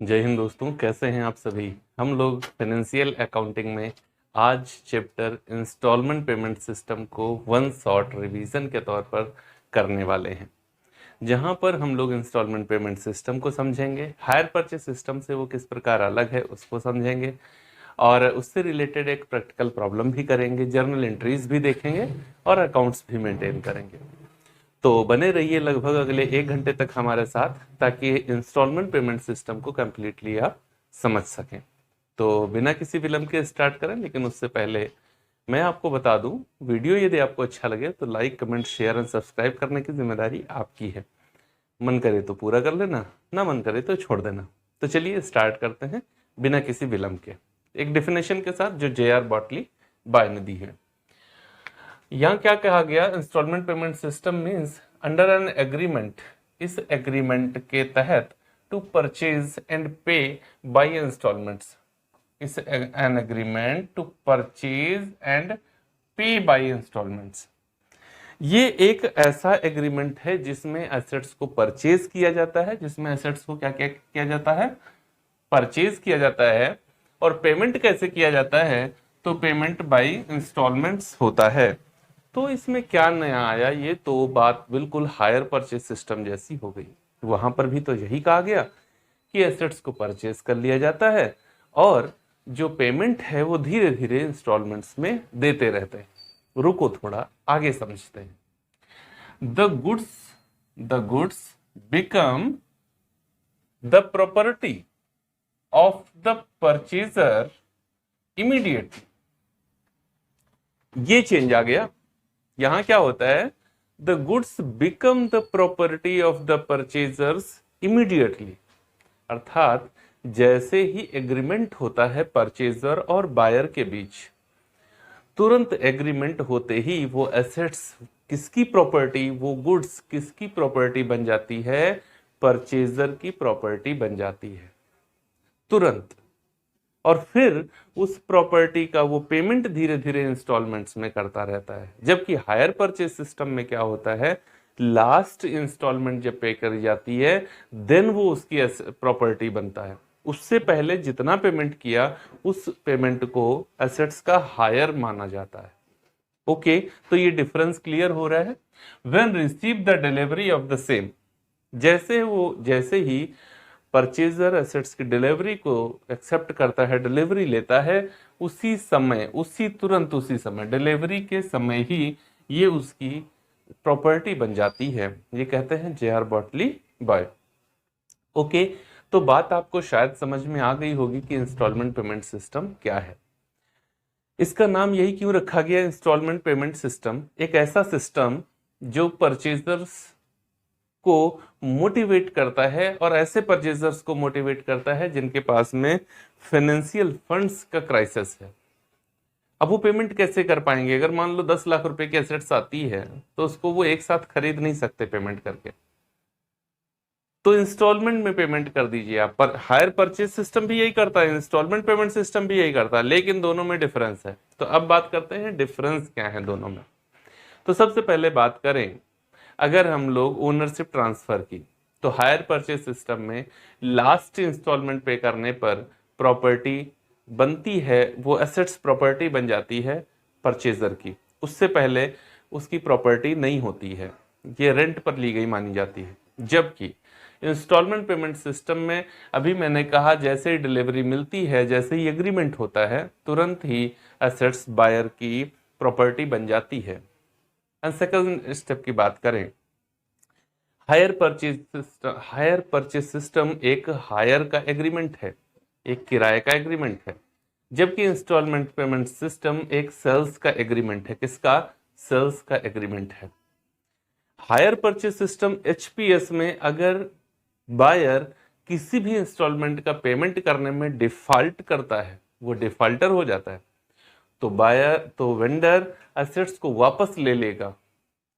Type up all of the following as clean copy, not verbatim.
जय हिंद दोस्तों, कैसे हैं आप सभी। हम लोग फाइनेंशियल अकाउंटिंग में आज चैप्टर इंस्टॉलमेंट पेमेंट सिस्टम को वन शॉट रिवीजन के तौर पर करने वाले हैं, जहां पर हम लोग इंस्टॉलमेंट पेमेंट सिस्टम को समझेंगे, हायर परचेस सिस्टम से वो किस प्रकार अलग है उसको समझेंगे, और उससे रिलेटेड एक प्रैक्टिकल प्रॉब्लम भी करेंगे, जर्नल एंट्रीज भी देखेंगे और अकाउंट्स भी मेंटेन करेंगे। तो बने रहिए लगभग अगले 1 घंटे तक हमारे साथ, ताकि इंस्टॉलमेंट पेमेंट सिस्टम को कंप्लीटली आप समझ सकें। तो बिना किसी विलंब के स्टार्ट करें, लेकिन उससे पहले मैं आपको बता दूं, वीडियो यदि आपको अच्छा लगे तो like, comment, share and subscribe करने की जिम्मेदारी आपकी है। मन करे तो पूरा कर लेना, ना मन करे तो छोड़ देना। तो चलिए स्टार्ट करते हैं बिना किसी विलंब के, एक डेफिनेशन के साथ जो J.R. बॉटली बाय ने दी है। यहां क्या कहा गया, instalment payment system means under an agreement, इस एग्रीमेंट के तहत to purchase and pay by instalments, इस an agreement to purchase and pay by instalments. ये एक ऐसा एग्रीमेंट है जिसमें एसेट्स को परचेज किया जाता है, जिसमें एसेट्स को क्या क्या किया जाता है, परचेज किया जाता है। और पेमेंट कैसे किया जाता है, तो पेमेंट बाय इंस्टॉलमेंट्स होता है। तो इसमें क्या नया आया, ये तो बात बिल्कुल हायर परचेज सिस्टम जैसी हो गई। वहां पर भी तो यही कहा गया कि एसेट्स को परचेज कर लिया जाता है और जो पेमेंट है वो धीरे धीरे इंस्टॉलमेंट्स में देते रहते हैं। रुको, थोड़ा आगे समझते हैं। The goods become the property of the purchaser immediately. ये चेंज आ गया। यहां क्या होता है, the goods become the property of the purchasers immediately, अर्थात जैसे ही एग्रीमेंट होता है परचेजर और बायर के बीच, तुरंत एग्रीमेंट होते ही वो एसेट्स किसकी प्रॉपर्टी, वो गुड्स किसकी प्रॉपर्टी बन जाती है, परचेजर की प्रॉपर्टी बन जाती है तुरंत। और फिर उस प्रॉपर्टी का वो पेमेंट धीरे धीरे इंस्टॉलमेंट्स में करता रहता है। जबकि हायर परचेज सिस्टम में क्या होता है, लास्ट इंस्टॉलमेंट जब पे करी जाती है देन वो उसकी प्रॉपर्टी बनता है। उससे पहले जितना पेमेंट किया उस पेमेंट को एसेट्स का हायर माना जाता है। ओके, तो ये डिफरेंस क्लियर हो रहा है। When receive the delivery of the same, जैसे ही परचेजर एसेट्स की डिलीवरी को एक्सेप्ट करता है, डिलीवरी लेता है, उसी समय, उसी समय, डिलीवरी के समय ही ये उसकी प्रॉपर्टी बन जाती है। ये कहते हैं J.R. बॉटली बाय। ओके, तो बात आपको शायद समझ में आ गई होगी कि इंस्टॉलमेंट पेमेंट सिस्टम क्या है। इसका नाम यही क्यों रखा गया, इंस्टॉलमेंट पेमेंट सिस्टम। एक ऐसा सिस्टम जो परचेजर्स को मोटिवेट करता है और ऐसे परचेजर्स को मोटिवेट करता है जिनके पास में फाइनेंशियल फंड्स का क्राइसिस है। अब वो पेमेंट कैसे कर पाएंगे, अगर मान लो 10 लाख रुपए की एसेट्स आती है तो उसको वो एक साथ खरीद नहीं सकते पेमेंट करके, तो इंस्टॉलमेंट में पेमेंट कर दीजिए आप। पर हायर परचेज सिस्टम भी यही करता है, इंस्टॉलमेंट पेमेंट सिस्टम भी यही करता है, लेकिन दोनों में डिफरेंस है। तो अब बात करते हैं डिफरेंस क्या है दोनों में। तो सबसे पहले बात करें, अगर हम लोग ओनरशिप ट्रांसफर की, तो हायर परचेज सिस्टम में लास्ट इंस्टॉलमेंट पे करने पर प्रॉपर्टी बनती है, वो एसेट्स प्रॉपर्टी बन जाती है परचेजर की। उससे पहले उसकी प्रॉपर्टी नहीं होती है, ये रेंट पर ली गई मानी जाती है। जबकि इंस्टॉलमेंट पेमेंट सिस्टम में, अभी मैंने कहा, जैसे ही डिलीवरी मिलती है, जैसे ही एग्रीमेंट होता है, तुरंत ही एसेट्स बायर की प्रॉपर्टी बन जाती है। एंड सेकंड स्टेप की बात करें, हायर परचेज सिस्टम एक हायर का एग्रीमेंट है, एक किराए का एग्रीमेंट है। जबकि इंस्टॉलमेंट पेमेंट सिस्टम एक सेल्स का एग्रीमेंट है। किसका, सेल्स का एग्रीमेंट है। हायर परचेज सिस्टम HPS में अगर बायर किसी भी इंस्टॉलमेंट का पेमेंट करने में डिफॉल्ट करता है, वो डिफॉल्टर हो जाता है, तो वेंडर एसेट्स को वापस ले लेगा।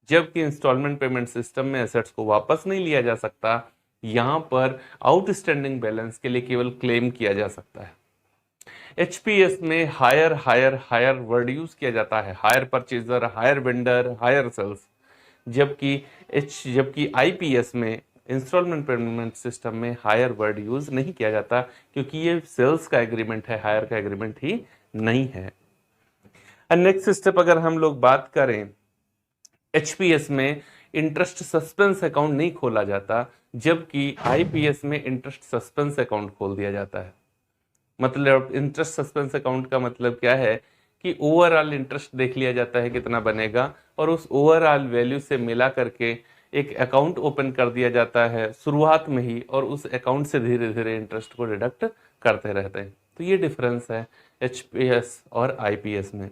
जबकि इंस्टॉलमेंट पेमेंट सिस्टम में एसेट्स को वापस नहीं लिया जा सकता, यहां पर आउटस्टैंडिंग बैलेंस के लिए केवल क्लेम किया जा सकता है। HPS में hire hire hire word use किया जाता है, hire purchaser, hire vendor, hire sales. जबकि IPS में इंस्टॉलमेंट पेमेंट सिस्टम में हायर वर्ड यूज नहीं किया जाता, क्योंकि ये सेल्स का एग्रीमेंट है, हायर का एग्रीमेंट ही नहीं है। नेक्स्ट स्टेप अगर हम लोग बात करें, एचपीएस में इंटरेस्ट सस्पेंस अकाउंट नहीं खोला जाता, जबकि आईपीएस में इंटरेस्ट सस्पेंस अकाउंट खोल दिया जाता है। मतलब इंटरेस्ट सस्पेंस अकाउंट का मतलब क्या है कि ओवरऑल इंटरेस्ट देख लिया जाता है कितना बनेगा, और उस ओवरऑल वैल्यू से मिला करके एक अकाउंट ओपन कर दिया जाता है शुरुआत में ही, और उस अकाउंट से धीरे धीरे इंटरेस्ट को डिडक्ट करते रहते हैं। तो ये डिफरेंस है एचपीएस और आईपीएस में।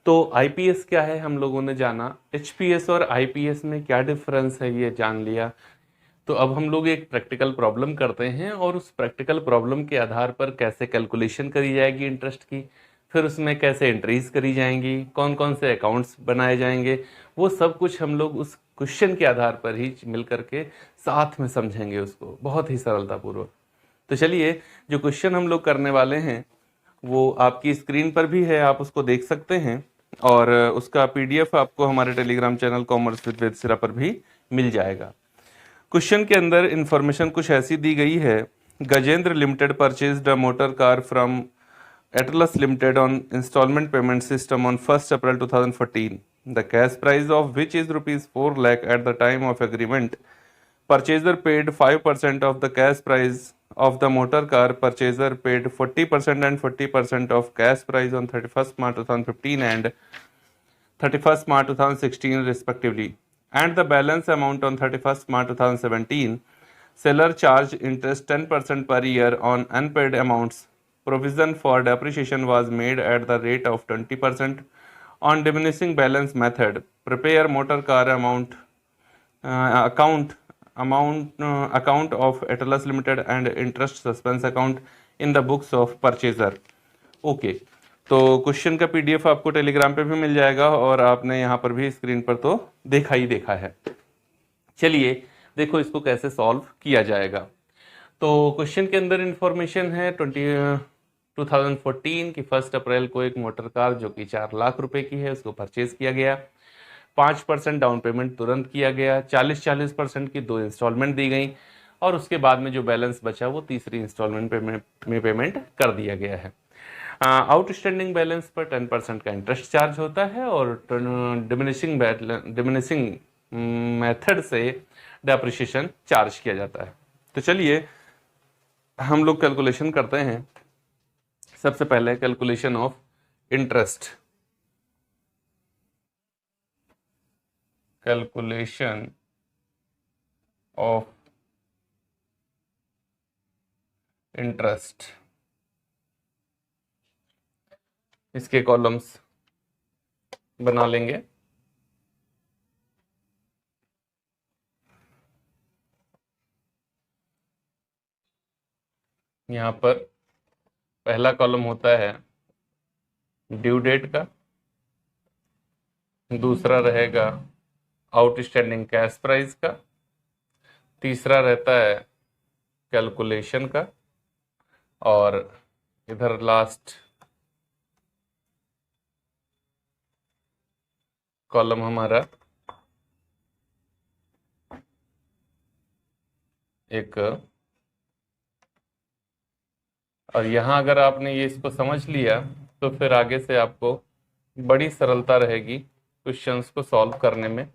तो आईपीएस क्या है हम लोगों ने जाना, एचपीएस और आईपीएस में क्या डिफरेंस है ये जान लिया। तो अब हम लोग एक प्रैक्टिकल प्रॉब्लम करते हैं, और उस प्रैक्टिकल प्रॉब्लम के आधार पर कैसे कैलकुलेशन करी जाएगी इंटरेस्ट की, फिर उसमें कैसे एंट्रीज करी जाएंगी, कौन कौन से अकाउंट्स बनाए जाएंगे, वो सब कुछ हम लोग उस क्वेश्चन के आधार पर ही मिल करके साथ में समझेंगे उसको बहुत ही सरलतापूर्वक। तो चलिए, जो क्वेश्चन हम लोग करने वाले हैं वो आपकी स्क्रीन पर भी है, आप उसको देख सकते हैं, और उसका पीडीएफ आपको हमारे टेलीग्राम चैनल कॉमर्स विद वेद सिरा पर भी मिल जाएगा। क्वेश्चन के अंदर इंफॉर्मेशन कुछ ऐसी दी गई है, Gajendra limited purchased a motor car from Atlas limited on installment payment system on 1 April 2014. The cash price of which is rupees 4 lakh at the time of agreement. Purchaser paid 5% of the cash price of the motor car. Purchaser paid 40% and 40% of cash price on 31st March 2015 and 31st March 2016 respectively, and the balance amount on 31st March 2017. Seller charged interest 10% per year on unpaid amounts. Provision for depreciation was made at the rate of 20% on diminishing balance method. Prepare motor car account of Atlas Limited and interest suspense account in the books of purchaser. Okay, तो question का PDF आपको Telegram पे भी मिल जाएगा, और आपने यहाँ पर भी स्क्रीन पर तो देखा ही देखा है। चलिए देखो इसको कैसे सॉल्व किया जाएगा। तो क्वेश्चन के अंदर इंफॉर्मेशन है 2014 की 1 अप्रैल को एक मोटर कार जो कि 4 लाख रुपए की है उसको परचेज किया गया। 5% डाउन पेमेंट तुरंत किया गया, 40% की 2 इंस्टॉलमेंट दी गई, और उसके बाद में जो बैलेंस बचा वो तीसरी इंस्टॉलमेंट में पेमेंट कर दिया गया है। आउटस्टैंडिंग बैलेंस पर 10% का इंटरेस्ट चार्ज होता है, और डिमिनिशिंग मेथड से डेप्रिसिएशन चार्ज किया जाता है। तो चलिए हम लोग कैलकुलेशन करते हैं। सबसे पहले calculation of interest, calculation of interest, इसके कॉलम्स बना लेंगे। यहां पर पहला कॉलम होता है ड्यू डेट का, दूसरा रहेगा आउटस्टैंडिंग कैश प्राइस का, तीसरा रहता है कैलकुलेशन का, और इधर लास्ट कॉलम हमारा एक, और यहां अगर आपने ये इसको समझ लिया तो फिर आगे से आपको बड़ी सरलता रहेगी क्वेश्चंस को सॉल्व करने में।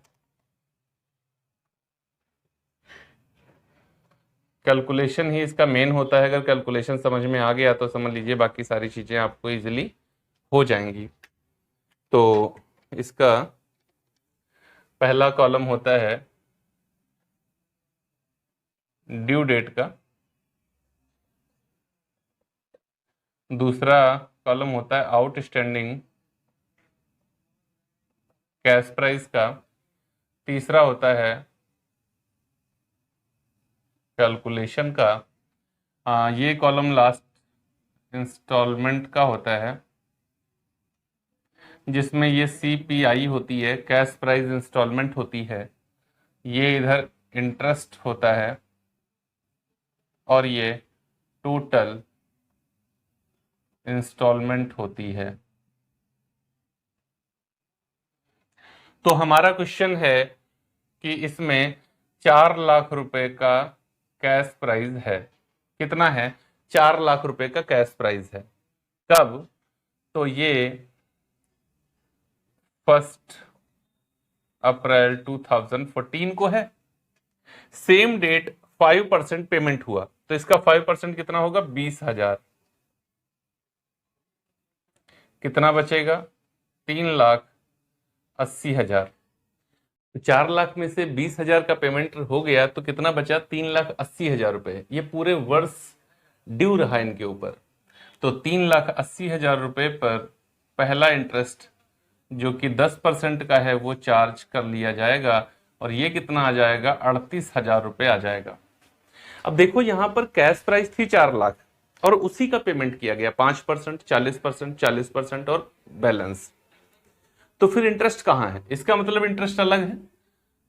कैलकुलेशन ही इसका मेन होता है, अगर कैलकुलेशन समझ में आ गया तो समझ लीजिए बाकी सारी चीजें आपको इजीली हो जाएंगी। तो इसका पहला कॉलम होता है ड्यू डेट का, दूसरा कॉलम होता है आउटस्टैंडिंग कैश प्राइस का, तीसरा होता है कैलकुलेशन का, ये कॉलम लास्ट इंस्टॉलमेंट का होता है, जिसमें ये CPI होती है, कैश प्राइस इंस्टॉलमेंट होती है, ये इधर इंटरेस्ट होता है, और ये टोटल इंस्टॉलमेंट होती है। तो हमारा क्वेश्चन है कि इसमें 4 लाख रुपए का कैश प्राइस है। कितना है? 4 लाख रुपए का कैश प्राइस है। कब? तो ये 1 अप्रैल 2014 को है। सेम डेट 5% पेमेंट हुआ, तो इसका 5% कितना होगा? 20,000। कितना बचेगा? 3,80,000। तो 4 लाख में से 20,000 का पेमेंट हो गया, तो कितना बचा? 3,80,000 रुपए। ये पूरे वर्ष ड्यू रहा इनके ऊपर। तो 3,80,000 रुपए पर पहला इंटरेस्ट जो कि 10% का है वो चार्ज कर लिया जाएगा, और ये कितना आ जाएगा? 38,000 रुपए आ जाएगा। अब देखो यहां पर कैश प्राइस थी 4 लाख, और उसी का पेमेंट किया गया 5%, 40%, 40% और बैलेंस। तो फिर इंटरेस्ट कहां है? इसका मतलब इंटरेस्ट अलग है।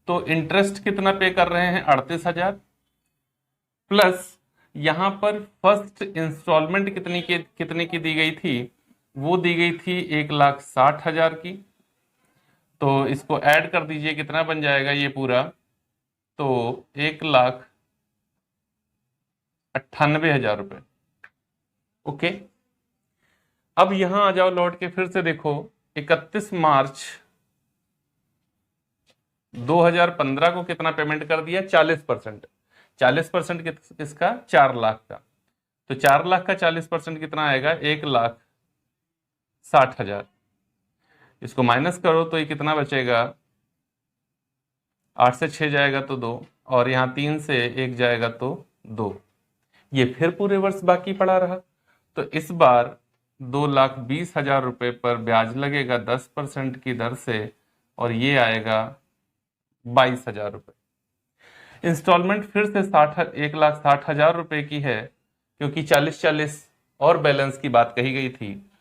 तो इंटरेस्ट कितना पे कर रहे हैं? 38,000 प्लस यहां पर फर्स्ट इंस्टॉलमेंट कितने की दी गई थी? वो दी गई थी 1,60,000 की। तो इसको ऐड कर दीजिए, कितना बन जाएगा ये पूरा? तो 1,98,000 रुपए। ओके, अब यहां आ जाओ लौट के, फिर से देखो 31 मार्च 2015 को कितना पेमेंट कर दिया? 40%। 40% किसका? 4 लाख का। तो 4 लाख का 40% कितना आएगा? 1,60,000। इसको माइनस करो तो ये कितना बचेगा? 8 से 6 जाएगा तो 2, और यहाँ 3 से 1 जाएगा तो 2। ये फिर पूरे वर्ष बाकी पड़ा रहा। तो इस बार 2,20,000 रुपए पर ब्याज लगेगा 10% की दर से, और ये आएगा 22,000 रुपए। इंस्टॉलमेंट फिर से 1,60,000 रुपए की है, क्योंकि 40-40 और बैलेंस की बात कही गई थी,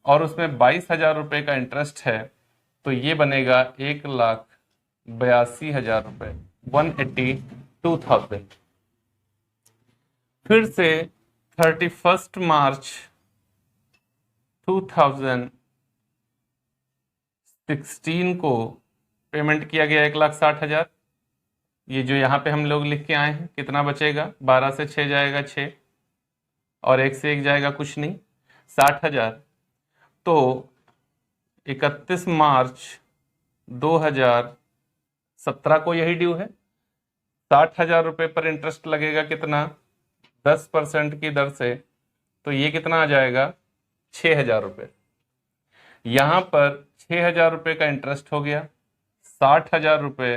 और उसमें 22,000 रुपए का इंटरेस्ट है। तो ये बनेगा 1,82,000 रुपए, 182,000। फिर से 31 मार्च 2016 को पेमेंट किया गया 1,60,000। ये जो यहाँ पे हम लोग लिख के आए हैं, कितना बचेगा? 12 से 6 जाएगा 6, और 1 से 1 जाएगा कुछ नहीं, 60,000। तो 31 मार्च 2017 को यही ड्यू है। 60,000 रुपए पर इंटरेस्ट लगेगा, कितना? 10% की दर से। तो ये कितना आ जाएगा? 6,000 रुपए। यहां पर 6,000 रुपए का इंटरेस्ट हो गया, 60,000 रुपए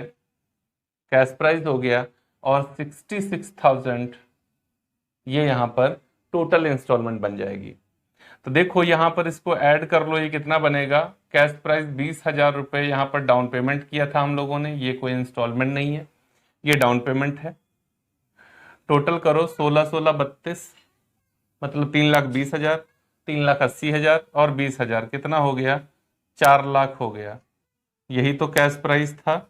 कैश प्राइस हो गया, और 66,000 ये यहां पर टोटल इंस्टॉलमेंट बन जाएगी। तो देखो यहां पर इसको ऐड कर लो, ये कितना बनेगा? कैश प्राइस 20,000 रुपए यहां पर डाउन पेमेंट किया था हम लोगों ने, ये कोई इंस्टॉलमेंट नहीं है, ये डाउन पेमेंट है। टोटल करो 16-16-32, मतलब 3,20,000, 3,80,000 और 20,000, कितना हो गया? 4 लाख हो गया। यही तो कैश प्राइस था,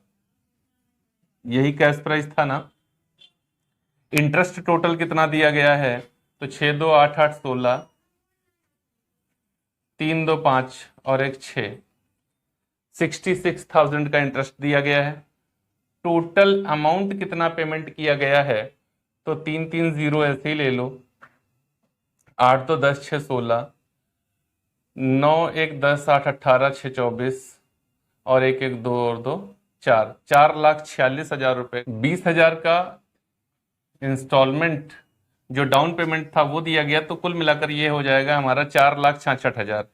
यही कैश प्राइस था ना। इंटरेस्ट टोटल कितना दिया गया है? तो 6 2 8 8 16, 3 2 5 और 1 6, 66,000 का इंटरेस्ट दिया गया है। टोटल अमाउंट कितना पेमेंट किया गया है? तो 3 3 0 ऐसे ही ले लो, 8 2 10 6 16, 9 1 10 8 18 6 24, और 1 1 2 और 2 4, 4,46,000 रुपए। 20,000 का इंस्टॉलमेंट जो डाउन पेमेंट था वो दिया गया, तो कुल मिलाकर ये हो जाएगा हमारा 4,66,000,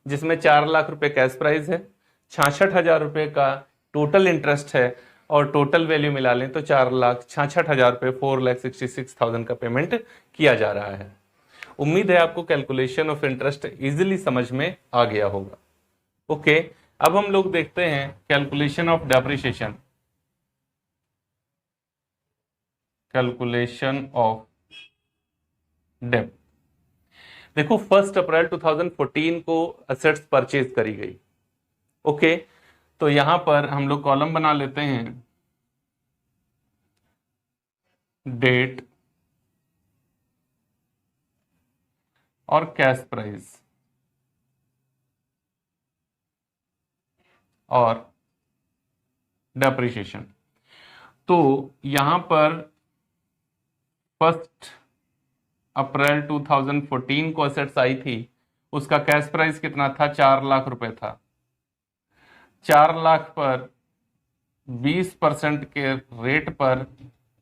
जिसमें 4 लाख रुपए कैश प्राइस है, 66,000 रुपए का टोटल इंटरेस्ट है, और टोटल वैल्यू मिला लें तो 4,66,000 रुपए, 4,66,000 का पेमेंट किया जा रहा है। उम्मीद है आपको कैलकुलेशन ऑफ इंटरेस्ट इजीली समझ में आ गया होगा। ओके, अब हम लोग देखते हैं calculation of depreciation. Calculation of dep. देखो 1 अप्रैल 2014 को असेट्स परचेज करी गई। ओके, तो यहां पर हम लोग कॉलम बना लेते हैं, डेट और कैश प्राइस और डेप्रिसिएशन। तो यहां पर 1 अप्रैल 2014 को असेट्स आई थी, उसका कैश प्राइस कितना था? 4 लाख रुपए था। 4 लाख पर 20% के रेट पर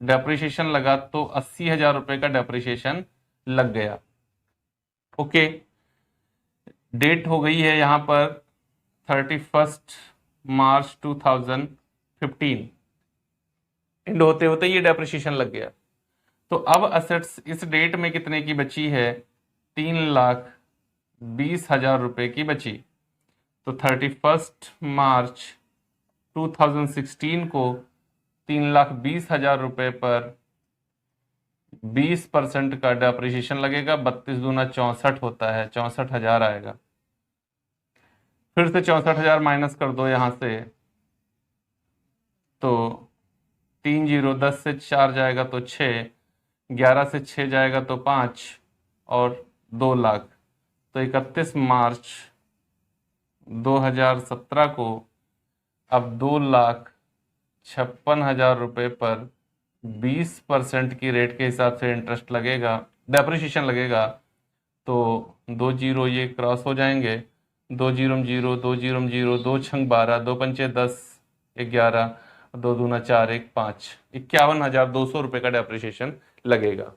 डेप्रिसिएशन लगा तो 80,000 रुपए का डेप्रिसिएशन लग गया। ओके, डेट हो गई है यहां पर 31 मार्च 2015, एंड होते होते ये डेप्रिसिएशन लग गया। तो अब असेट्स इस डेट में कितने की बची है? 3,20,000 रुपए की बची। तो 31 मार्च 2016 को 3,20,000 रुपए पर 20% का डेप्रिसिएशन लगेगा। 32 दूना 64 होता है, 64,000 आएगा। फिर से 64,000 माइनस कर दो यहां से, तो 3 जीरो, 10 से 4 जाएगा तो 6, 11 से 6 जाएगा तो 5 और 2 लाख। तो 31 मार्च 2017 को अब 2,56,000 रुपए पर 20% की रेट के हिसाब से इंटरेस्ट लगेगा, डेप्रिसिएशन लगेगा। तो 2 जीरो ये क्रॉस हो जाएंगे, 2 जीरो में 0, 2 जीरो में 0, 2 छंग 12, 2 पंचे 10, 11, 2 दूना 4, 1 5, 51,200 रुपए का डेप्रिसिएशन लगेगा।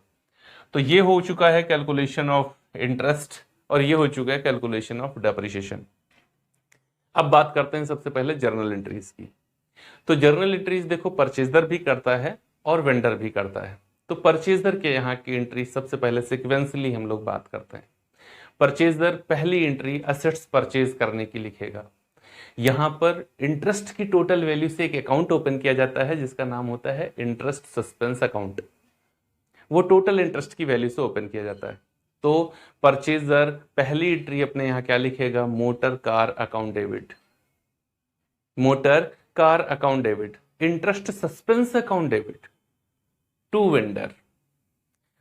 तो ये हो चुका है कैलकुलेशन ऑफ इंटरेस्ट और ये हो चुका है कैलकुलेशन ऑफ डेप्रिसिएशन। अब बात करते हैं सबसे पहले जर्नल एंट्रीज की। तो जर्नल एंट्रीज देखो, परचेजर भी करता है और वेंडर भी करता है। तो परचेजर के यहाँ की एंट्री सबसे पहले सिक्वेंसली हम लोग बात करते हैं। परचेजर पहली एंट्री असेट्स परचेज करने की लिखेगा। यहां पर इंटरेस्ट की टोटल वैल्यू से एक अकाउंट ओपन किया जाता है जिसका नाम होता है इंटरेस्ट सस्पेंस अकाउंट। वो टोटल इंटरेस्ट की वैल्यू से ओपन किया जाता है। तो परचेजर पहली एंट्री अपने यहां क्या लिखेगा? Motor car account debit, motor car account debit, interest suspense account debit to vendor.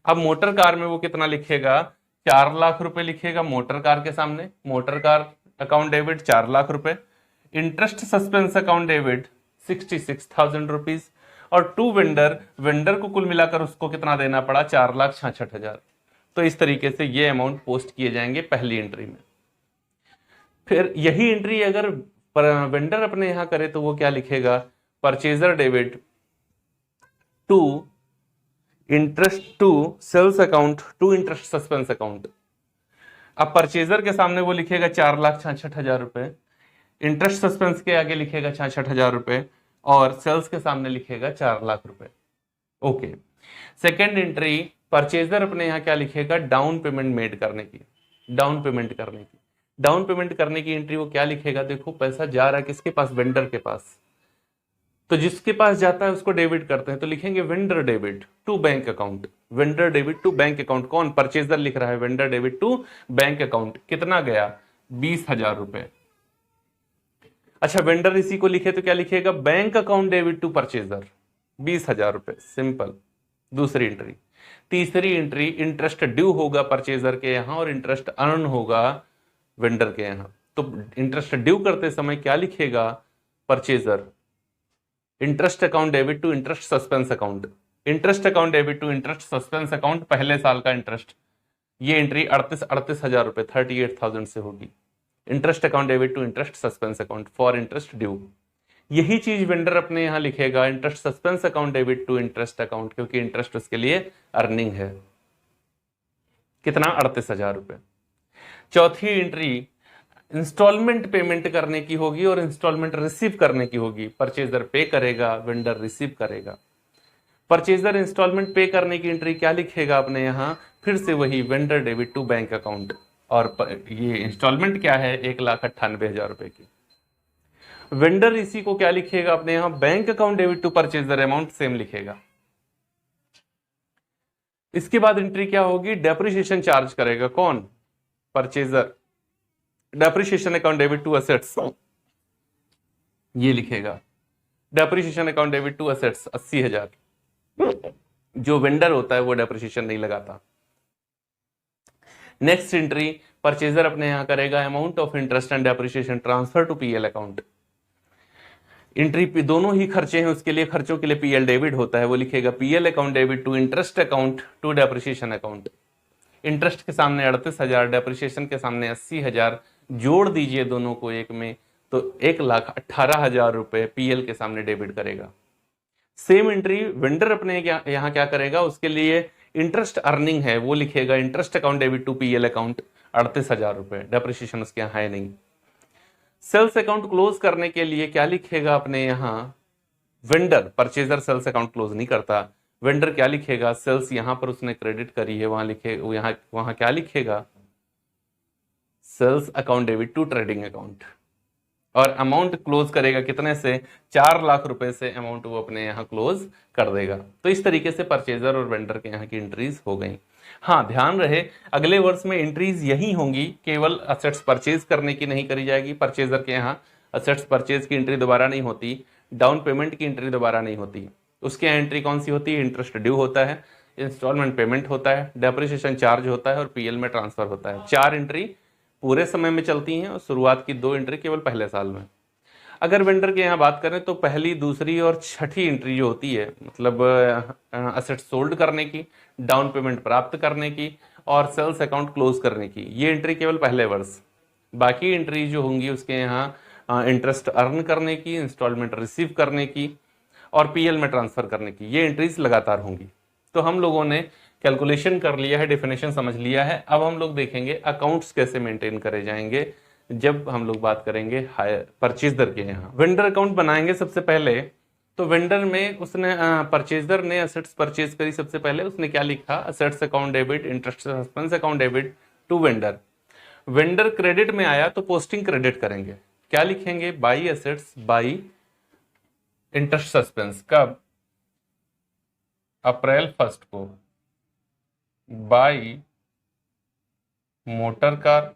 अब मोटर कार में वो कितना लिखेगा? 4 लाख रुपए लिखेगा मोटर कार के सामने, motor car account debit 4 lakh रुपए। Interest suspense account debit 66,000 rupees. और टू वेंडर, वेंडर को कुल मिलाकर उसको कितना देना पड़ा? 4,66,000। तो इस तरीके से ये अमाउंट पोस्ट किए जाएंगे पहली एंट्री में। फिर यही एंट्री अगर वेंडर अपने यहां करे तो वो क्या लिखेगा? Purchaser debit to interest to sales account to interest suspense account. अब परचेजर के सामने वो लिखेगा 4,66,000 रुपए, इंटरेस्ट सस्पेंस के आगे लिखेगा 66,000 रुपए और सेल्स के सामने लिखेगा 4 लाख रुपए। ओके, सेकेंड एंट्री परचेजर अपने यहां क्या लिखेगा? डाउन पेमेंट मेड करने की, डाउन पेमेंट करने की। डाउन पेमेंट करने की एंट्री वो क्या लिखेगा? देखो पैसा जा रहा है किसके पास? वेंडर के पास। तो जिसके पास जाता है उसको डेबिट करते हैं, तो लिखेंगे vendor debit to bank account, vendor debit to bank account. कौन? परचेजर लिख रहा है vendor debit to bank account. कितना गया? 20,000 रुपए। अच्छा, वेंडर इसी को लिखे तो क्या लिखेगा? Bank account debit to purchaser 20,000 रुपए। सिंपल। दूसरी एंट्री। तीसरी एंट्री इंटरेस्ट ड्यू होगा परचेजर के यहां और इंटरेस्ट अर्न होगा वेंडर के यहां। तो इंटरेस्ट ड्यू करते समय क्या लिखेगा purchaser? Interest account debit to interest suspense account, interest account debit to interest suspense account, पहले साल का इंटरेस्ट। ये एंट्री 38,000 रुपए 38,000 से होगी। Interest account debit to interest suspense account for interest due. यही चीज वेंडर अपने यहां लिखेगा interest suspense account debit to interest account, क्योंकि इंटरेस्ट उसके लिए अर्निंग है। कितना? 38,000 रुपए। चौथी एंट्री इंस्टॉलमेंट पेमेंट करने की होगी और इंस्टॉलमेंट रिसीव करने की होगी। परचेजर पे करेगा, वेंडर रिसीव करेगा। परचेजर इंस्टॉलमेंट पे करने की एंट्री क्या लिखेगा अपने यहां? फिर से वही vendor debit to bank account. और ये इंस्टॉलमेंट क्या है? 1,98,000 रुपए की। वेंडर इसी को क्या लिखेगा अपने यहां? Bank account debit to purchaser amount same लिखेगा। इसके बाद एंट्री क्या होगी? डेप्रिसिएशन चार्ज करेगा। कौन? Purchaser. Depreciation account debit to assets ये लिखेगा। Depreciation account debit to assets 80,000। जो वेंडर होता है वो डेप्रिसिएशन नहीं लगाता। नेक्स्ट एंट्री परचेजर अपने यहां करेगा amount of interest and depreciation transfer to PL account. Entry पे दोनों ही खर्चे हैं, उसके लिए खर्चों के लिए पीएल डेबिट होता है, वो लिखेगा PL account debit to interest account to depreciation account. Interest के सामने 38,000, डेप्रिसिएशन के सामने 80,000, जोड़ दीजिए दोनों को एक में तो 1,18,000 रुपए पीएल के सामने डेबिट करेगा। सेम एंट्री वेंडर अपने यहाँ क्या करेगा, उसके लिए इंटरेस्ट अर्निंग है, वो लिखेगा interest account debit to PL account 38,000 रुपए, डेप्रिसिएशन उसके यहाँ है नहीं। सेल्स अकाउंट क्लोज करने के लिए क्या लिखेगा अपने यहाँ, vendor, purchaser sales account close नहीं करता, वेंडर क्या लिखेगा, सेल्स यहां पर उसने क्रेडिट करी है, वहां क्या लिखेगा, sales account debit to trading account, और अमाउंट क्लोज करेगा कितने से, 4 लाख रुपए से अमाउंट वो अपने यहाँ क्लोज कर देगा। तो इस तरीके से परचेजर और वेंडर के यहाँ की एंट्रीज हो गई। हाँ, ध्यान रहे अगले वर्ष में एंट्रीज यही होंगी, केवल असेट्स परचेज करने की नहीं करी जाएगी। परचेजर के यहाँ असेट्स परचेज की एंट्री दोबारा नहीं होती, डाउन पेमेंट की एंट्री दोबारा नहीं होती। उसके यहाँ एंट्री कौन सी होती है, इंटरेस्ट ड्यू होता है, इंस्टॉलमेंट पेमेंट होता है, डेप्रिसिएशन चार्ज होता है और पीएल में ट्रांसफर होता है। 4 एंट्री पूरे समय में चलती हैं और शुरुआत की 2 एंट्री केवल पहले साल में। अगर वेंडर के यहाँ बात करें तो पहली, दूसरी और छठी एंट्री जो होती है, मतलब असेट सोल्ड करने की, डाउन पेमेंट प्राप्त करने की और सेल्स अकाउंट क्लोज करने की, ये एंट्री केवल पहले वर्ष। बाकी एंट्री जो होंगी उसके यहाँ इंटरेस्ट अर्न करने की, इंस्टॉलमेंट रिसीव करने की और पीएल में ट्रांसफर करने की, ये एंट्रीज लगातार होंगी। तो हम लोगों ने कैलकुलेशन कर लिया है, डेफिनेशन समझ लिया है। अब हम लोग देखेंगे अकाउंट्स कैसे मेंटेन करे जाएंगे जब हम लोग बात करेंगे परचेजर के यहाँ। वेंडर अकाउंट बनाएंगे सबसे पहले, तो वेंडर में उसने परचेजर ने असेट्स परचेज करी, सबसे पहले उसने क्या लिखा, assets account debit interest suspense account debit to vendor. Vendor credit में आया तो पोस्टिंग क्रेडिट करेंगे, क्या लिखेंगे, by assets by interest suspense. कब, अप्रैल 1 को, बाई मोटर कार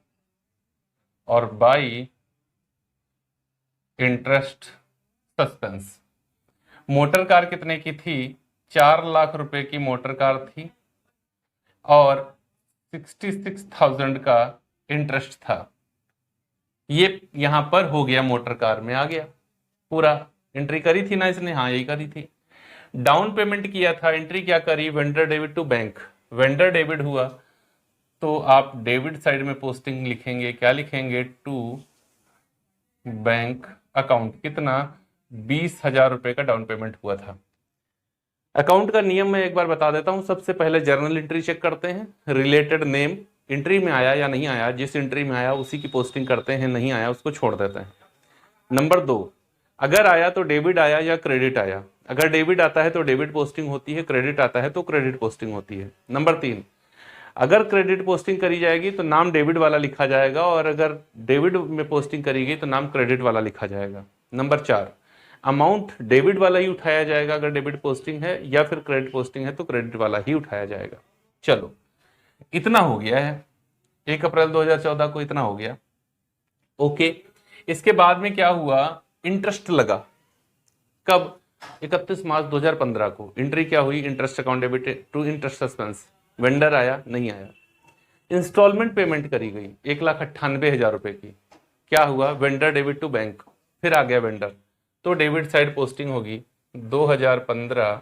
और by interest suspense. Motor car कितने की थी, 4 लाख रुपए की मोटर कार थी और 66,000 का इंटरेस्ट था। ये यहां पर हो गया, मोटर कार में आ गया, पूरा एंट्री करी थी ना इसने, हाँ यही करी थी। डाउन पेमेंट किया था, एंट्री क्या करी, vendor debit to bank. Vendor debit हुआ तो आप डेबिट साइड में पोस्टिंग लिखेंगे, क्या लिखेंगे, टू बैंक अकाउंट। कितना, 20,000 रुपए का डाउन पेमेंट हुआ था। अकाउंट का नियम मैं एक बार बता देता हूं। सबसे पहले जर्नल एंट्री चेक करते हैं, रिलेटेड नेम एंट्री में आया या नहीं आया, जिस एंट्री में आया उसी की पोस्टिंग करते हैं, नहीं आया उसको छोड़ देते हैं। नंबर 2, अगर आया तो डेबिट आया या क्रेडिट आया। अगर डेबिट आता है तो डेबिट पोस्टिंग होती है, क्रेडिट आता है तो क्रेडिट पोस्टिंग होती है। नंबर 3, अगर क्रेडिट पोस्टिंग करी जाएगी तो नाम डेबिट वाला लिखा जाएगा और अगर डेबिट में पोस्टिंग करी गई तो नाम क्रेडिट वाला लिखा जाएगा। नंबर 4, अमाउंट डेबिट वाला ही उठाया जाएगा अगर डेबिट पोस्टिंग है, या फिर क्रेडिट पोस्टिंग है तो क्रेडिट वाला ही उठाया जाएगा। चलो, इतना हो गया है, 1 अप्रैल 2014 को इतना हो गया। ओके, इसके बाद में क्या हुआ, इंटरेस्ट लगा। कब, 31 मार्च 2015 को एंट्री क्या हुई, interest account debit to interest suspense. Vendor आया, नहीं आया। इंस्टॉलमेंट पेमेंट करी गई 1,98,000 रुपए की, क्या हुआ, वेंडर डेबिट टू बैंक, फिर आ गया वेंडर, तो डेबिट साइड पोस्टिंग होगी 2015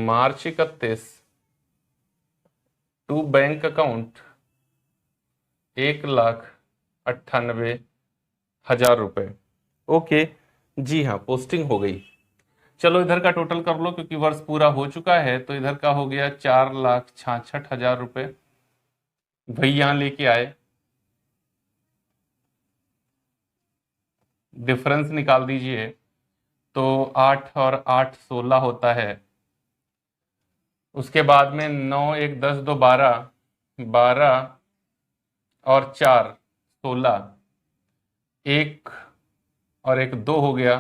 मार्च 31 टू बैंक अकाउंट 1,98,000 रुपए। ओके जी हाँ, पोस्टिंग हो गई। चलो इधर का टोटल कर लो, क्योंकि वर्ष पूरा हो चुका है, तो इधर का हो गया 4,66,000 रुपए। भाई यहां लेके आए, डिफरेंस निकाल दीजिए, तो 8 और 8 16 होता है। उसके बाद में 9 1 10 2 12, 12 और 4 16, 1 और 1 2 हो गया,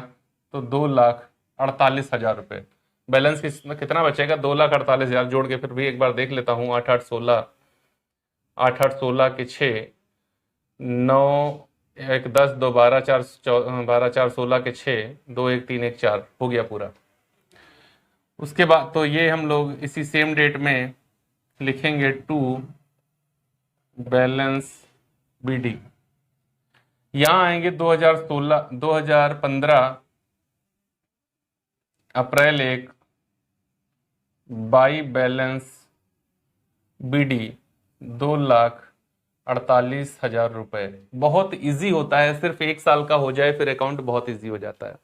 तो 2,48,000 रुपए। बैलेंस कितना बचेगा, 2,48,000 जोड़ के फिर भी एक बार देख लेता हूँ। 8 8 16, 8 8 16 के 6, 9 1 10 2 12 4 12 4 16 के 6, 2 1 3 1 4 हो गया पूरा। उसके बाद तो ये हम लोग इसी सेम डेट में लिखेंगे टू बैलेंस बीडी। यहां आएंगे 2016 2015 अप्रैल 1 बाई बैलेंस बीडी 2,48,000 रुपए। बहुत इजी होता है, सिर्फ 1 साल का हो जाए फिर अकाउंट बहुत इजी हो जाता है।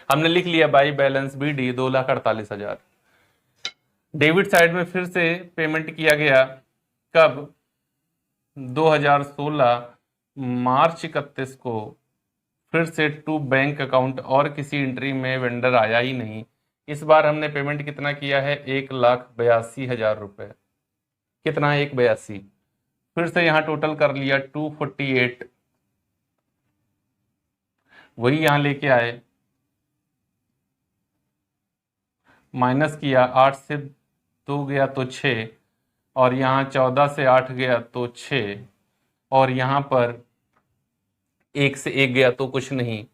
हमने लिख लिया by balance BD 2,48,000। Debit side में फिर से पेमेंट किया गया कब? 2016 मार्च 31 को फिर से टू बैंक अकाउंट, और किसी एंट्री में वेंडर आया ही नहीं। इस बार हमने पेमेंट कितना किया है? 1,82,000 रुपए। कितना? 1,82। फिर से यहां टोटल कर लिया 248, वही यहां लेके आए, माइनस किया, 8 से 2 गया तो 6, और यहां 14 से 8 गया तो 6, और यहां पर 1 से 1 गया तो कुछ नहीं।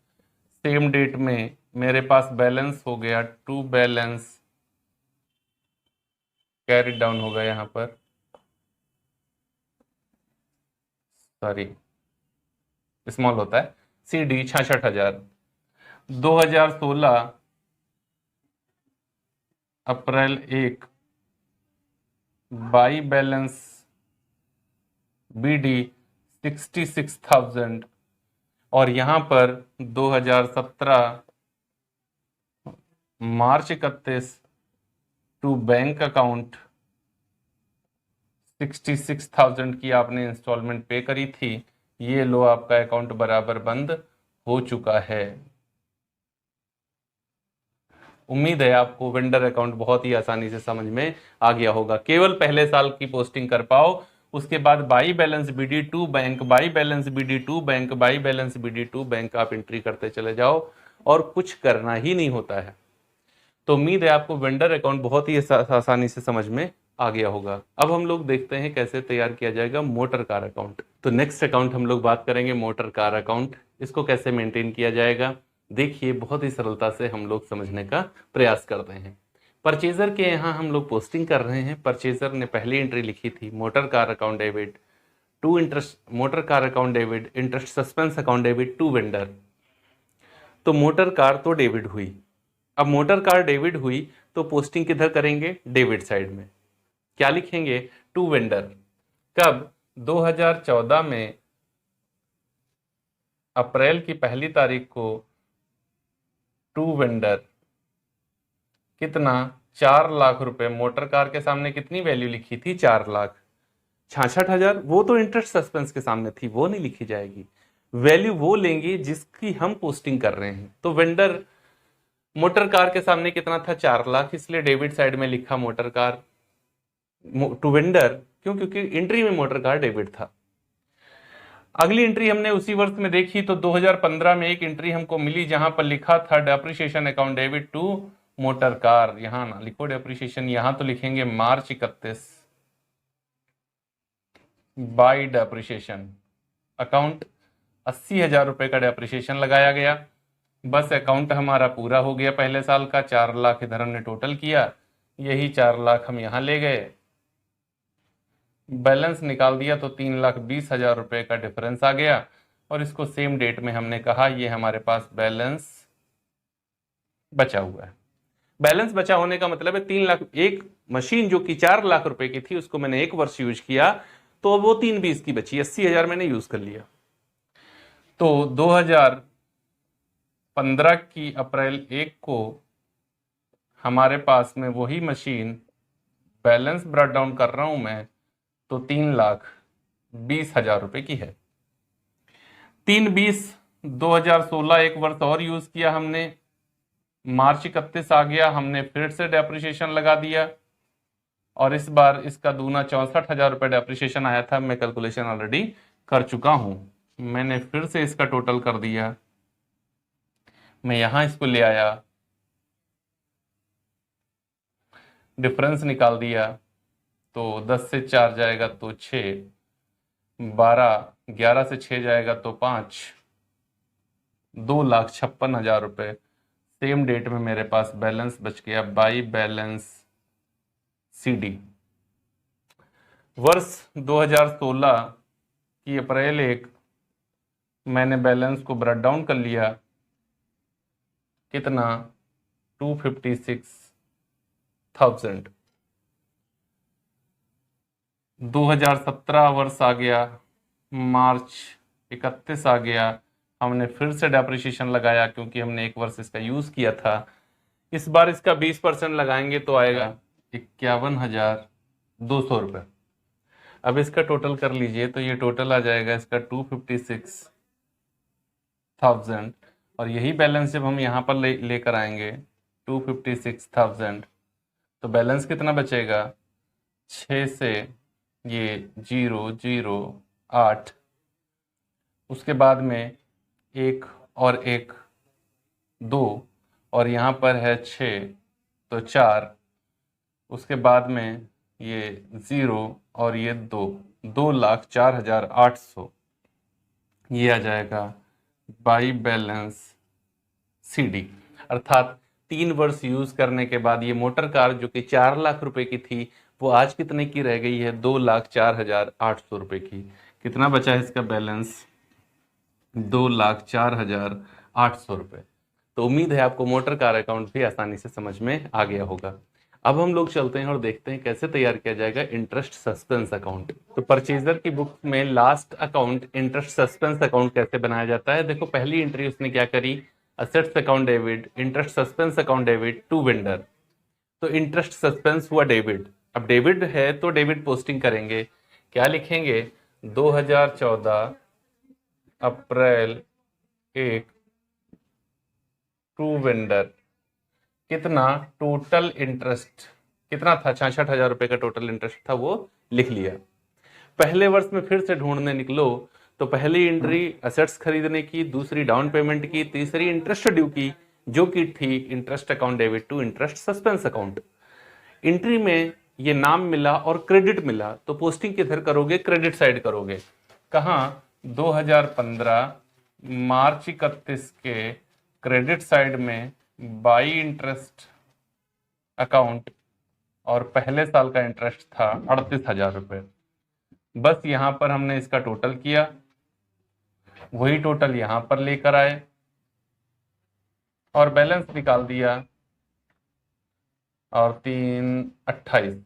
सेम डेट में मेरे पास बैलेंस हो गया, टू बैलेंस कैरी डाउन होगा यहां पर, सॉरी स्मॉल होता है, CD 66,000। 2016 April 1 by balance BD 66,000, और यहां पर 2017 मार्च 31 टू बैंक अकाउंट 66,000 की आपने इंस्टॉलमेंट पे करी थी। ये लो, आपका अकाउंट बराबर बंद हो चुका है। उम्मीद है आपको वेंडर अकाउंट बहुत ही आसानी से समझ में आ गया होगा। केवल पहले साल की पोस्टिंग कर पाओ, उसके बाद by balance BD to bank, by balance BD to bank, by balance BD to bank आप एंट्री करते चले जाओ, और कुछ करना ही नहीं होता है। तो उम्मीद है आपको वेंडर अकाउंट बहुत ही आसानी से समझ में आ गया होगा। अब हम लोग देखते हैं कैसे तैयार किया जाएगा मोटर कार अकाउंट। तो नेक्स्ट अकाउंट हम लोग बात करेंगे मोटर कार अकाउंट। इसको कैसे मेंटेन किया जाएगा, देखिए बहुत ही सरलता से हम लोग समझने का प्रयास करते हैं। परचेजर के यहाँ हम लोग पोस्टिंग कर रहे हैं। परचेजर ने पहली एंट्री लिखी थी motor car account debit to interest, motor car account debit interest suspense account debit to vendor. तो मोटर कार तो डेबिट हुई। अब मोटर कार डेबिट हुई तो पोस्टिंग किधर करेंगे? डेबिट साइड में। क्या लिखेंगे? To vendor. कब? 2014 में अप्रैल की पहली तारीख को टू वेंडर। कितना? 4 लाख रुपए। मोटर कार के सामने कितनी वैल्यू लिखी थी? 4,66,000। वो तो इंटरेस्ट सस्पेंस के सामने थी, वो नहीं लिखी जाएगी। वैल्यू वो लेंगे जिसकी हम पोस्टिंग कर रहे हैं। तो वेंडर मोटर कार के सामने कितना था? 4 लाख, इसलिए डेबिट साइड में लिखा मोटर कार टू वेंडर। क्यों? क्योंकि एंट्री में मोटर कार डेबिट था। अगली एंट्री हमने उसी वर्ष में देखी तो 2015 में एक एंट्री हमको मिली जहां पर लिखा था depreciation account debit to motor car. यहां ना लिखो डेप्रिसिएशन, यहां तो लिखेंगे मार्च 31 बाई डेप्रिसिएशन अकाउंट। 80,000 रुपए का डेप्रिसिएशन लगाया गया। बस अकाउंट हमारा पूरा हो गया पहले साल का। 4 लाख इधर हमने टोटल किया, यही 4 लाख हम यहां ले गए, बैलेंस निकाल दिया तो 3,20,000 रुपए का डिफरेंस आ गया। और इसको सेम डेट में हमने कहा ये हमारे पास बैलेंस बचा हुआ है। बैलेंस बचा होने का मतलब है 3 लाख। एक मशीन जो कि 4 लाख रुपए की थी उसको मैंने 1 वर्ष यूज किया, तो अब वो 3,20 की बची, 80,000 मैंने यूज कर लिया। तो 2015 की अप्रैल 1 को हमारे पास में वही मशीन, बैलेंस ब्रॉट डाउन कर रहा हूं मैं, तो 3,20,000 रुपए की है। 3/20 2016 एक वर्ष और यूज किया हमने, मार्च 31 आ गया, हमने फिर से डेप्रिसिएशन लगा दिया, और इस बार इसका दूना 64,000 रुपए डेप्रिसिएशन आया था। मैं कैलकुलेशन ऑलरेडी कर चुका हूं, मैंने फिर से इसका टोटल कर दिया। मैं यहां इसको ले आया, डिफरेंस निकाल दिया, तो 10 से 4 जाएगा तो 6, 12, 11 से 6 जाएगा तो 5, 2,56,000 रुपए। सेम डेट में मेरे पास बैलेंस बच गया बाई बैलेंस CD। वर्ष 2016 की अप्रैल 1 मैंने बैलेंस को ब्रेक डाउन कर लिया, कितना 256,000। 2017 वर्ष आ गया, मार्च 31 आ गया, हमने फिर से डेप्रिसिएशन लगाया क्योंकि हमने एक वर्ष इसका यूज किया था। इस बार इसका 20% लगाएंगे तो आएगा 51,200 रुपये। अब इसका टोटल कर लीजिए तो ये टोटल आ जाएगा इसका 256,000, और यही बैलेंस जब हम यहाँ पर लेकर आएंगे 256,000, तो बैलेंस कितना बचेगा, 6 से ये 008, उसके बाद में 1 और 1 2, और यहाँ पर है 6 तो 4, उसके बाद में ये 0 और ये 2,04,800, ये आ जाएगा बाई बैलेंस CD। अर्थात 3 वर्ष यूज करने के बाद ये मोटर कार जो कि 4 लाख रुपए की थी वो आज कितने की रह गई है, 2,04,800 रुपए की। कितना बचा है इसका बैलेंस, 2,04,800 रुपये। तो उम्मीद है आपको मोटर कार अकाउंट भी आसानी से समझ में आ गया होगा। अब हम लोग चलते हैं और देखते हैं कैसे तैयार किया जाएगा इंटरेस्ट सस्पेंस अकाउंट। तो परचेजर की बुक में last account interest suspense account कैसे बनाया जाता है, देखो पहली एंट्री उसने क्या करी, assets account debit, interest suspense account debit to vendor. तो इंटरेस्ट सस्पेंस हुआ डेबिट, अब डेबिट है तो डेबिट पोस्टिंग करेंगे, क्या लिखेंगे, 2014 अप्रैल 1 टू वेंडर। कितना टोटल इंटरेस्ट कितना था, 66,000 रुपए का टोटल इंटरेस्ट था, वो लिख लिया। पहले वर्ष में फिर से ढूंढने निकलो तो पहली एंट्री असेट्स खरीदने की, दूसरी डाउन पेमेंट की, तीसरी इंटरेस्ट ड्यू की, जो कि थी interest account debit to interest suspense account. Entry में ये नाम मिला और क्रेडिट मिला, तो पोस्टिंग किधर करोगे, क्रेडिट साइड करोगे। कहाँ, 2015 मार्च 31 के क्रेडिट साइड में बाई इंटरेस्ट अकाउंट, और पहले साल का इंटरेस्ट था 38,000 रुपये। बस यहां पर हमने इसका टोटल किया, वही टोटल यहां पर लेकर आए और बैलेंस निकाल दिया, और 3/28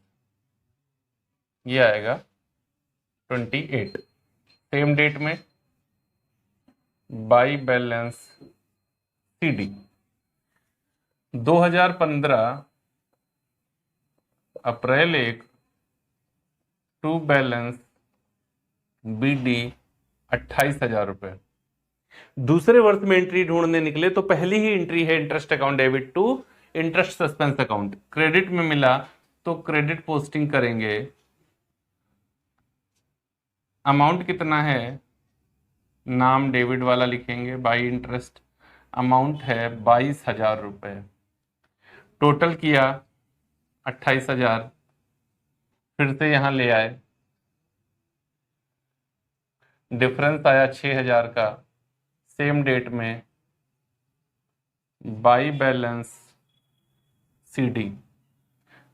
ये आएगा 28। सेम डेट में by balance CD 2015 April 1 to balance BD 28,000 रुपये। दूसरे वर्ष में एंट्री ढूंढने निकले तो पहली ही एंट्री है interest account debit to interest suspense account, credit में मिला तो क्रेडिट पोस्टिंग करेंगे। अमाउंट कितना है, नाम डेबिट वाला लिखेंगे, बाई इंटरेस्ट अमाउंट है 22,000 रुपये। टोटल किया 28,000, फिर से यहां ले आए, डिफरेंस आया 6,000 का। सेम डेट में बाई बैलेंस CD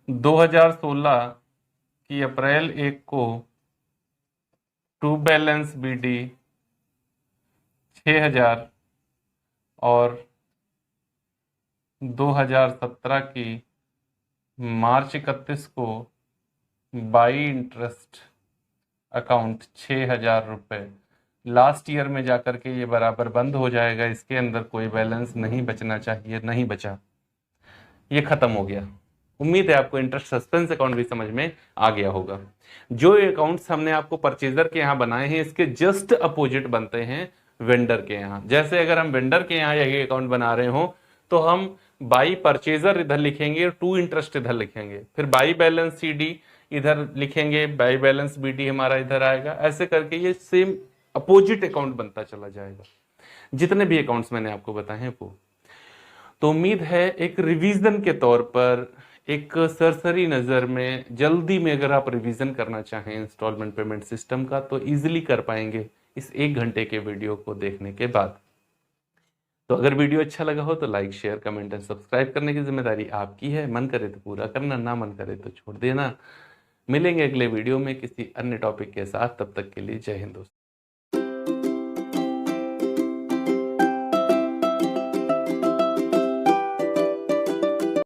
2016 की अप्रैल 1 को टू बैलेंस BD 6,000, और 2017 की मार्च 31 को बाई इंटरेस्ट अकाउंट 6,000 रुपये। लास्ट ईयर में जाकर के ये बराबर बंद हो जाएगा, इसके अंदर कोई बैलेंस नहीं बचना चाहिए, नहीं बचा, ये खत्म हो गया। उम्मीद है आपको इंटरेस्ट सस्पेंस अकाउंट भी समझ में आ गया होगा। जो अकाउंट्स हमने आपको परचेजर के यहाँ बनाए हैं इसके जस्ट अपोजिट बनते हैं वेंडर के यहाँ। जैसे अगर हम वेंडर के यहाँ यही अकाउंट बना रहे हो तो हम बाई परचेजर इधर लिखेंगे और टू इंटरेस्ट इधर लिखेंगे, फिर बाई बैलेंस CD इधर लिखेंगे, बाई बैलेंस BD हमारा इधर आएगा। ऐसे करके ये सेम अपोजिट अकाउंट बनता चला जाएगा, जितने भी अकाउंट्स मैंने आपको बताए हैं वो। तो उम्मीद है एक रिवीजन के तौर पर, एक सरसरी नज़र में, जल्दी में अगर आप रिवीजन करना चाहें इंस्टॉलमेंट पेमेंट सिस्टम का तो इजीली कर पाएंगे इस 1 घंटे के वीडियो को देखने के बाद। तो अगर वीडियो अच्छा लगा हो तो like, share, comment and subscribe करने की जिम्मेदारी आपकी है। मन करे तो पूरा करना, ना मन करे तो छोड़ देना। मिलेंगे अगले वीडियो में किसी अन्य टॉपिक के साथ, तब तक के लिए जय हिंद दोस्तों।